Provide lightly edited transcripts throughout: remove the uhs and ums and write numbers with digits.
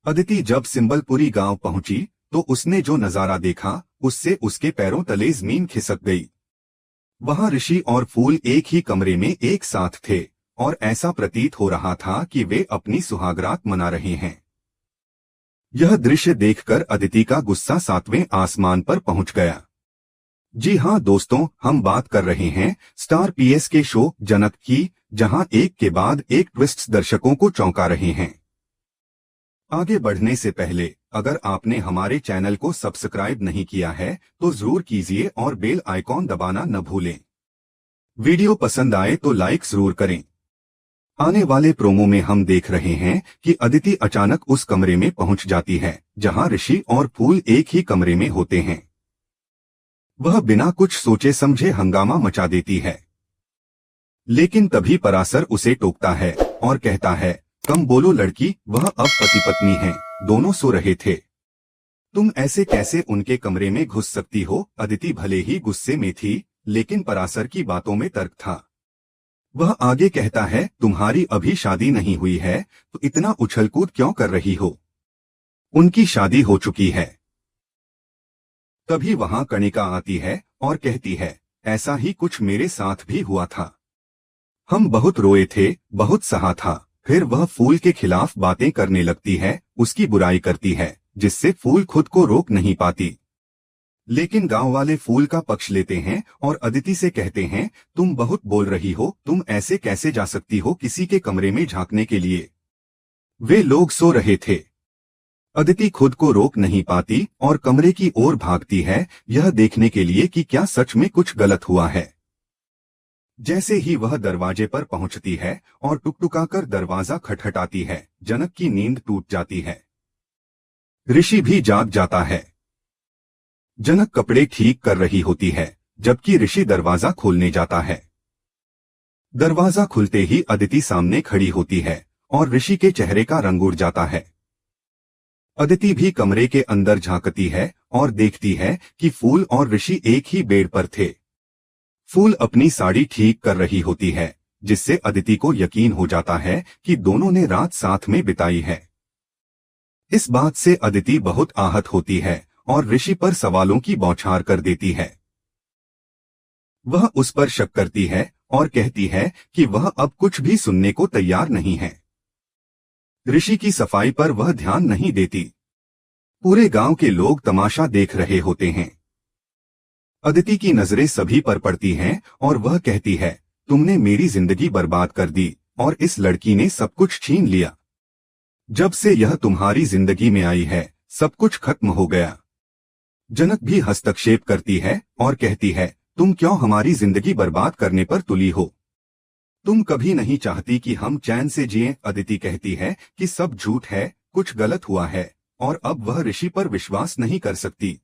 अदिति जब सिंबलपुरी गांव पहुंची तो उसने जो नजारा देखा उससे उसके पैरों तले जमीन खिसक गई। वहां ऋषि और फूल एक ही कमरे में एक साथ थे और ऐसा प्रतीत हो रहा था कि वे अपनी सुहागरात मना रहे हैं। यह दृश्य देखकर अदिति का गुस्सा 7वें आसमान पर पहुंच गया। जी हां दोस्तों, हम बात कर रहे हैं स्टार पीएस के शो जनक की, जहां एक के बाद एक ट्विस्ट्स दर्शकों को चौंका रहे हैं। आगे बढ़ने से पहले अगर आपने हमारे चैनल को सब्सक्राइब नहीं किया है तो जरूर कीजिए और बेल आइकॉन दबाना न भूलें। वीडियो पसंद आए तो लाइक जरूर करें। आने वाले प्रोमो में हम देख रहे हैं कि अदिति अचानक उस कमरे में पहुंच जाती है जहां ऋषि और फूल एक ही कमरे में होते हैं। वह बिना कुछ सोचे समझे हंगामा मचा देती है, लेकिन तभी पराशर उसे टोकता है और कहता है, कम बोलो लड़की, वह अब पति पत्नी हैं, दोनों सो रहे थे। तुम ऐसे कैसे उनके कमरे में घुस सकती हो? अदिति भले ही गुस्से में थी, लेकिन पराशर की बातों में तर्क था। वह आगे कहता है, तुम्हारी अभी शादी नहीं हुई है तो इतना उछलकूद क्यों कर रही हो? उनकी शादी हो चुकी है। तभी वहां कणिका आती है और कहती है, ऐसा ही कुछ मेरे साथ भी हुआ था। हम बहुत रोए थे, बहुत सहा था। फिर वह फूल के खिलाफ बातें करने लगती है, उसकी बुराई करती है, जिससे फूल खुद को रोक नहीं पाती। लेकिन गांव वाले फूल का पक्ष लेते हैं और अदिति से कहते हैं, तुम बहुत बोल रही हो, तुम ऐसे कैसे जा सकती हो किसी के कमरे में झांकने के लिए? वे लोग सो रहे थे। अदिति खुद को रोक नहीं पाती और कमरे की ओर भागती है, यह देखने के लिए कि क्या सच में कुछ गलत हुआ है। जैसे ही वह दरवाजे पर पहुंचती है और टुकटुकाकर दरवाजा खटखटाती है, जनक की नींद टूट जाती है। ऋषि भी जाग जाता है। जनक कपड़े ठीक कर रही होती है, जबकि ऋषि दरवाजा खोलने जाता है। दरवाजा खुलते ही अदिति सामने खड़ी होती है और ऋषि के चेहरे का रंग उड़ जाता है। अदिति भी कमरे के अंदर झांकती है और देखती है कि फूल और ऋषि एक ही बेड पर थे। फूल अपनी साड़ी ठीक कर रही होती है, जिससे अदिति को यकीन हो जाता है कि दोनों ने रात साथ में बिताई है। इस बात से अदिति बहुत आहत होती है और ऋषि पर सवालों की बौछार कर देती है। वह उस पर शक करती है और कहती है कि वह अब कुछ भी सुनने को तैयार नहीं है। ऋषि की सफाई पर वह ध्यान नहीं देती। पूरे गांव के लोग तमाशा देख रहे होते हैं। अदिति की नजरें सभी पर पड़ती हैं और वह कहती है, तुमने मेरी जिंदगी बर्बाद कर दी और इस लड़की ने सब कुछ छीन लिया। जब से यह तुम्हारी जिंदगी में आई है, सब कुछ खत्म हो गया। जनक भी हस्तक्षेप करती है और कहती है, तुम क्यों हमारी जिंदगी बर्बाद करने पर तुली हो? तुम कभी नहीं चाहती कि हम चैन से जिएं। अदिति कहती है कि सब झूठ है, कुछ गलत हुआ है और अब वह ऋषि पर विश्वास नहीं कर सकती।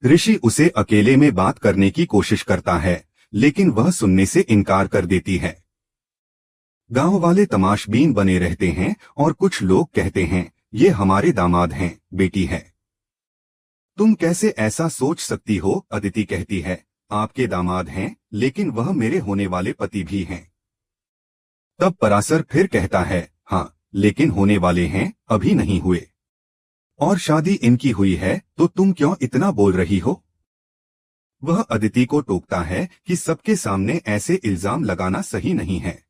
ऋषि उसे अकेले में बात करने की कोशिश करता है, लेकिन वह सुनने से इनकार कर देती है। गांव वाले तमाशबीन बने रहते हैं और कुछ लोग कहते हैं, ये हमारे दामाद हैं, बेटी है। तुम कैसे ऐसा सोच सकती हो? अदिति कहती है, आपके दामाद हैं, लेकिन वह मेरे होने वाले पति भी हैं। तब पराशर फिर कहता है, हाँ, लेकिन होने वाले हैं, अभी नहीं हुए। और शादी इनकी हुई है तो तुम क्यों इतना बोल रही हो? वह अदिति को टोकता है कि सबके सामने ऐसे इल्जाम लगाना सही नहीं है।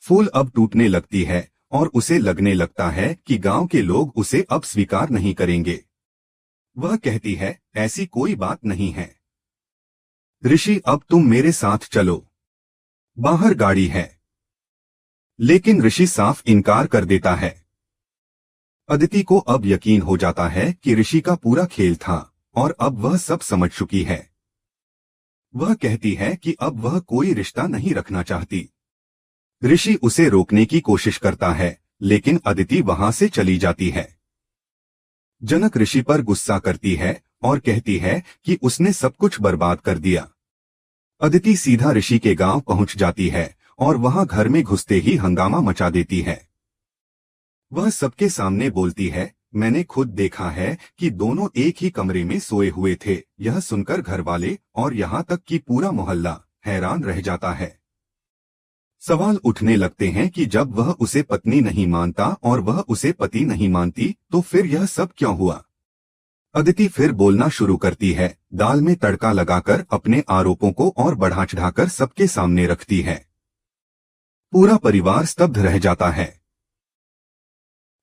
फूल अब टूटने लगती है और उसे लगने लगता है कि गांव के लोग उसे अब स्वीकार नहीं करेंगे। वह कहती है, ऐसी कोई बात नहीं है। ऋषि, अब तुम मेरे साथ चलो, बाहर गाड़ी है। लेकिन ऋषि साफ इनकार कर देता है। अदिति को अब यकीन हो जाता है कि ऋषि का पूरा खेल था और अब वह सब समझ चुकी है। वह कहती है कि अब वह कोई रिश्ता नहीं रखना चाहती। ऋषि उसे रोकने की कोशिश करता है, लेकिन अदिति वहां से चली जाती है। जनक ऋषि पर गुस्सा करती है और कहती है कि उसने सब कुछ बर्बाद कर दिया। अदिति सीधा ऋषि के गांव पहुंच जाती है और वहां घर में घुसते ही हंगामा मचा देती है। वह सबके सामने बोलती है, मैंने खुद देखा है कि दोनों एक ही कमरे में सोए हुए थे। यह सुनकर घर वाले और यहाँ तक कि पूरा मोहल्ला हैरान रह जाता है। सवाल उठने लगते हैं कि जब वह उसे पत्नी नहीं मानता और वह उसे पति नहीं मानती, तो फिर यह सब क्यों हुआ? अदिति फिर बोलना शुरू करती है, दाल में तड़का लगाकर अपने आरोपों को और बढ़ा चढ़ाकर सबके सामने रखती है। पूरा परिवार स्तब्ध रह जाता है।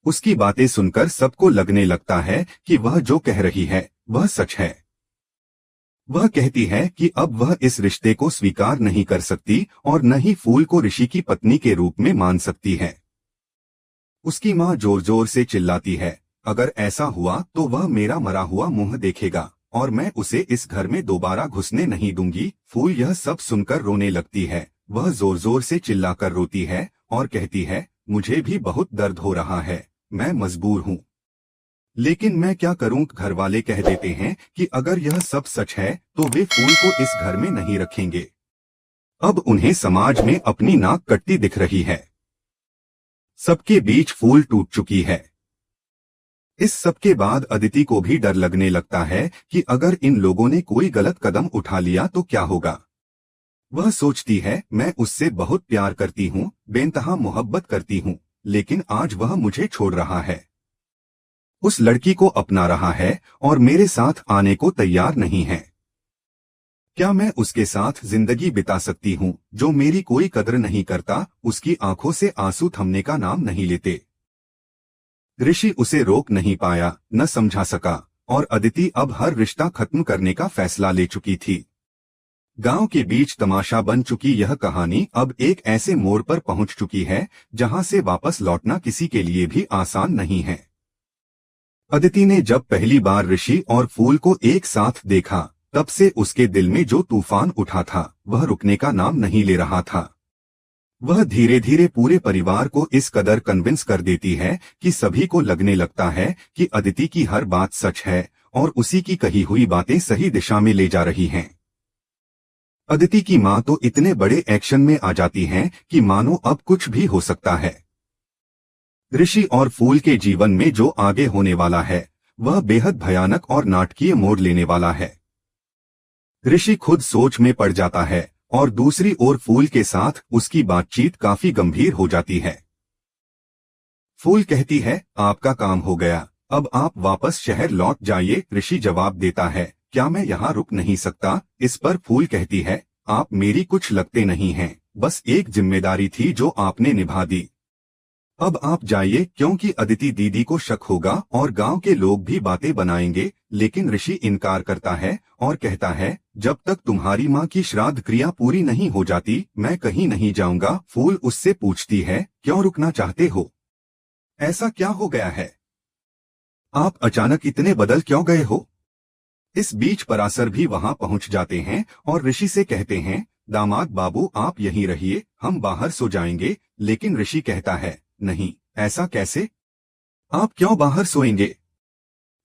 उसकी बातें सुनकर सबको लगने लगता है कि वह जो कह रही है वह सच है। वह कहती है कि अब वह इस रिश्ते को स्वीकार नहीं कर सकती और न ही फूल को ऋषि की पत्नी के रूप में मान सकती है। उसकी माँ जोर जोर से चिल्लाती है, अगर ऐसा हुआ तो वह मेरा मरा हुआ मुंह देखेगा और मैं उसे इस घर में दोबारा घुसने नहीं दूंगी। फूल यह सब सुनकर रोने लगती है। वह जोर जोर से चिल्लाकर रोती है और कहती है, मुझे भी बहुत दर्द हो रहा है, मैं मजबूर हूँ, लेकिन मैं क्या करूं? घर वाले कह देते हैं कि अगर यह सब सच है तो वे फूल को इस घर में नहीं रखेंगे। अब उन्हें समाज में अपनी नाक कटती दिख रही है। सबके बीच फूल टूट चुकी है। इस सब के बाद अदिति को भी डर लगने लगता है कि अगर इन लोगों ने कोई गलत कदम उठा लिया तो क्या होगा। वह सोचती है, मैं उससे बहुत प्यार करती हूँ, बेइंतहा मोहब्बत करती हूँ, लेकिन आज वह मुझे छोड़ रहा है, उस लड़की को अपना रहा है और मेरे साथ आने को तैयार नहीं है। क्या मैं उसके साथ जिंदगी बिता सकती हूँ? जो मेरी कोई कदर नहीं करता, उसकी आंखों से आंसू थमने का नाम नहीं लेते। ऋषि उसे रोक नहीं पाया, न समझा सका, और अदिति अब हर रिश्ता खत्म करने का फैसला ले चुकी थी। गांव के बीच तमाशा बन चुकी यह कहानी अब एक ऐसे मोड़ पर पहुंच चुकी है जहां से वापस लौटना किसी के लिए भी आसान नहीं है। अदिति ने जब पहली बार ऋषि और फूल को एक साथ देखा, तब से उसके दिल में जो तूफान उठा था वह रुकने का नाम नहीं ले रहा था। वह धीरे धीरे पूरे परिवार को इस कदर कन्विंस कर देती है कि सभी को लगने लगता है कि अदिति की हर बात सच है और उसी की कही हुई बातें सही दिशा में ले जा रही हैं। अदिति की माँ तो इतने बड़े एक्शन में आ जाती हैं कि मानो अब कुछ भी हो सकता है। ऋषि और फूल के जीवन में जो आगे होने वाला है वह बेहद भयानक और नाटकीय मोड़ लेने वाला है। ऋषि खुद सोच में पड़ जाता है और दूसरी ओर फूल के साथ उसकी बातचीत काफी गंभीर हो जाती है। फूल कहती है, आपका काम हो गया, अब आप वापस शहर लौट जाइए। ऋषि जवाब देता है, क्या मैं यहाँ रुक नहीं सकता? इस पर फूल कहती है, आप मेरी कुछ लगते नहीं हैं, बस एक जिम्मेदारी थी जो आपने निभा दी। अब आप जाइए, क्योंकि अदिति दीदी को शक होगा और गांव के लोग भी बातें बनाएंगे। लेकिन ऋषि इनकार करता है और कहता है, जब तक तुम्हारी माँ की श्राद्ध क्रिया पूरी नहीं हो जाती मैं कहीं नहीं जाऊंगा। फूल उससे पूछती है, क्यों रुकना चाहते हो? ऐसा क्या हो गया है? आप अचानक इतने बदल क्यों गए हो? इस बीच पराशर भी वहां पहुंच जाते हैं और ऋषि से कहते हैं, दामाद बाबू आप यहीं रहिए, हम बाहर सो जाएंगे। लेकिन ऋषि कहता है, नहीं, ऐसा कैसे? आप क्यों बाहर सोएंगे?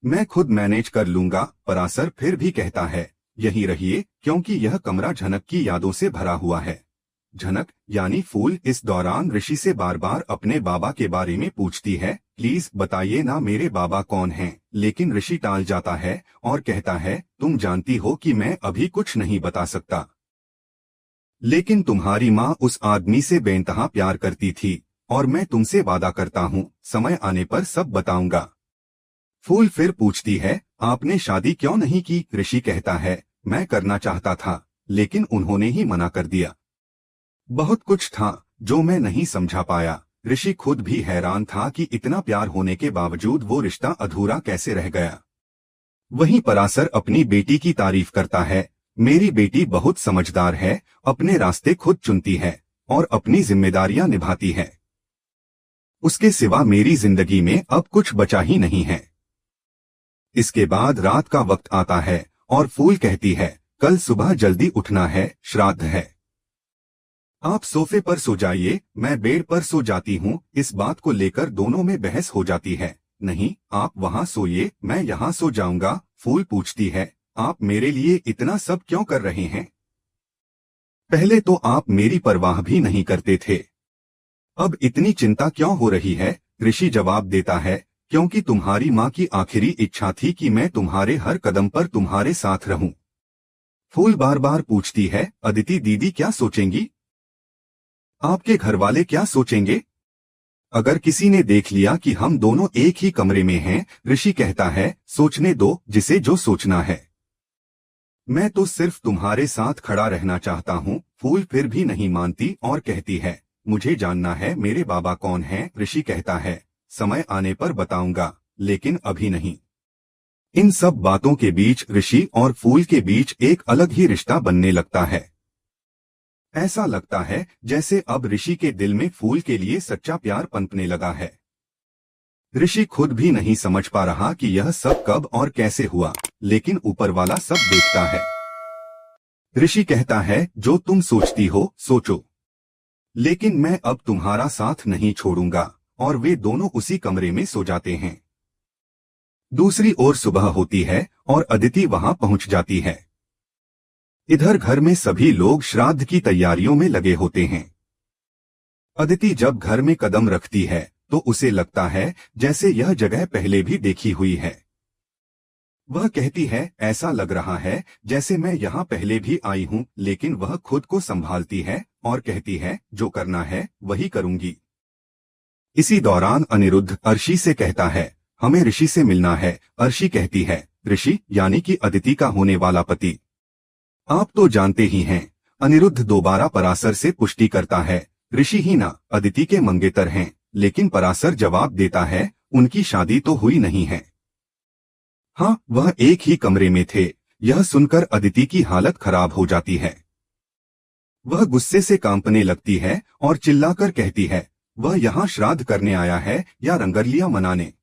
मैं खुद मैनेज कर लूंगा। पराशर फिर भी कहता है, यहीं रहिए, क्योंकि यह कमरा झनक की यादों से भरा हुआ है। झनक यानी फूल इस दौरान ऋषि से बार बार अपने बाबा के बारे में पूछती है, प्लीज बताइए ना मेरे बाबा कौन हैं। लेकिन ऋषि टाल जाता है और कहता है, तुम जानती हो कि मैं अभी कुछ नहीं बता सकता, लेकिन तुम्हारी माँ उस आदमी से बेइंतहा प्यार करती थी और मैं तुमसे वादा करता हूँ समय आने पर सब बताऊंगा। फूल फिर पूछती है, आपने शादी क्यों नहीं की? ऋषि कहता है, मैं करना चाहता था लेकिन उन्होंने ही मना कर दिया। बहुत कुछ था जो मैं नहीं समझा पाया। ऋषि खुद भी हैरान था कि इतना प्यार होने के बावजूद वो रिश्ता अधूरा कैसे रह गया। वहीं पराशर अपनी बेटी की तारीफ करता है, मेरी बेटी बहुत समझदार है, अपने रास्ते खुद चुनती है और अपनी जिम्मेदारियां निभाती है। उसके सिवा मेरी जिंदगी में अब कुछ बचा ही नहीं है। इसके बाद रात का वक्त आता है और फूल कहती है, कल सुबह जल्दी उठना है, श्राद्ध है। आप सोफे पर सो जाइए, मैं बेड पर सो जाती हूँ। इस बात को लेकर दोनों में बहस हो जाती है। नहीं, आप वहाँ सोइए, मैं यहाँ सो जाऊंगा। फूल पूछती है, आप मेरे लिए इतना सब क्यों कर रहे हैं? पहले तो आप मेरी परवाह भी नहीं करते थे, अब इतनी चिंता क्यों हो रही है? ऋषि जवाब देता है, क्योंकि तुम्हारी माँ की आखिरी इच्छा थी कि मैं तुम्हारे हर कदम पर तुम्हारे साथ रहूं। फूल बार बार पूछती है, अदिति दीदी क्या सोचेंगी? आपके घर वाले क्या सोचेंगे अगर किसी ने देख लिया कि हम दोनों एक ही कमरे में हैं? ऋषि कहता है, सोचने दो जिसे जो सोचना है। मैं तो सिर्फ तुम्हारे साथ खड़ा रहना चाहता हूँ। फूल फिर भी नहीं मानती और कहती है, मुझे जानना है मेरे बाबा कौन हैं? ऋषि कहता है, समय आने पर बताऊंगा, लेकिन अभी नहीं। इन सब बातों के बीच ऋषि और फूल के बीच एक अलग ही रिश्ता बनने लगता है। ऐसा लगता है जैसे अब ऋषि के दिल में फूल के लिए सच्चा प्यार पनपने लगा है। ऋषि खुद भी नहीं समझ पा रहा कि यह सब कब और कैसे हुआ, लेकिन ऊपर वाला सब देखता है। ऋषि कहता है, जो तुम सोचती हो सोचो, लेकिन मैं अब तुम्हारा साथ नहीं छोड़ूंगा। और वे दोनों उसी कमरे में सो जाते हैं। दूसरी ओर सुबह होती है और अदिति वहां पहुंच जाती है। इधर घर में सभी लोग श्राद्ध की तैयारियों में लगे होते हैं। अदिति जब घर में कदम रखती है तो उसे लगता है जैसे यह जगह पहले भी देखी हुई है। वह कहती है, ऐसा लग रहा है जैसे मैं यहाँ पहले भी आई हूँ। लेकिन वह खुद को संभालती है और कहती है, जो करना है वही करूंगी। इसी दौरान अनिरुद्ध अर्शी से कहता है, हमें ऋषि से मिलना है। अर्शी कहती है, ऋषि यानी कि अदिति का होने वाला पति? आप तो जानते ही हैं। अनिरुद्ध दोबारा पराशर से पुष्टि करता है, ऋषि ही ना अदिति के मंगेतर हैं। लेकिन पराशर जवाब देता है, उनकी शादी तो हुई नहीं है। हाँ, वह एक ही कमरे में थे। यह सुनकर अदिति की हालत खराब हो जाती है। वह गुस्से से कांपने लगती है और चिल्लाकर कहती है, वह यहाँ श्राद्ध करने आया है या रंगरलियां मनाने?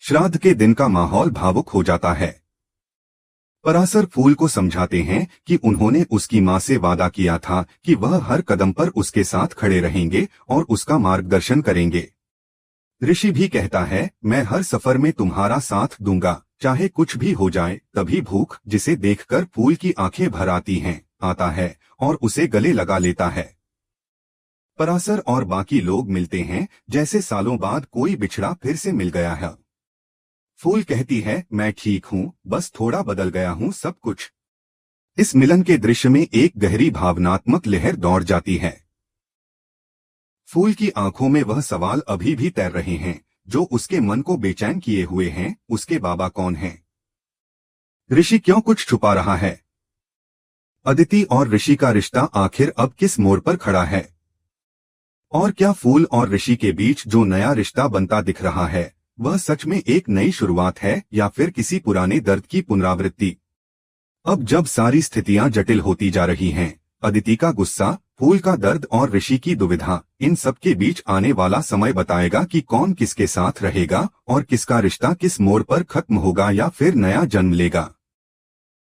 श्राद्ध के दिन का माहौल भावुक हो जाता है। पराशर फूल को समझाते हैं कि उन्होंने उसकी मां से वादा किया था कि वह हर कदम पर उसके साथ खड़े रहेंगे और उसका मार्गदर्शन करेंगे। ऋषि भी कहता है, मैं हर सफर में तुम्हारा साथ दूंगा, चाहे कुछ भी हो जाए। तभी भूख, जिसे देखकर फूल की आंखें भर आती हैं, आता है और उसे गले लगा लेता है। पराशर और बाकी लोग मिलते हैं जैसे सालों बाद कोई बिछड़ा फिर से मिल गया है। फूल कहती है, मैं ठीक हूँ, बस थोड़ा बदल गया हूँ सब कुछ। इस मिलन के दृश्य में एक गहरी भावनात्मक लहर दौड़ जाती है। फूल की आंखों में वह सवाल अभी भी तैर रहे हैं जो उसके मन को बेचैन किए हुए हैं। उसके बाबा कौन हैं? ऋषि क्यों कुछ छुपा रहा है? अदिति और ऋषि का रिश्ता आखिर अब किस मोड़ पर खड़ा है? और क्या फूल और ऋषि के बीच जो नया रिश्ता बनता दिख रहा है वह सच में एक नई शुरुआत है या फिर किसी पुराने दर्द की पुनरावृत्ति? अब जब सारी स्थितियां जटिल होती जा रही हैं, अदिति का गुस्सा, फूल का दर्द और ऋषि की दुविधा, इन सब के बीच आने वाला समय बताएगा कि कौन किसके साथ रहेगा और किसका रिश्ता किस मोड़ पर खत्म होगा या फिर नया जन्म लेगा।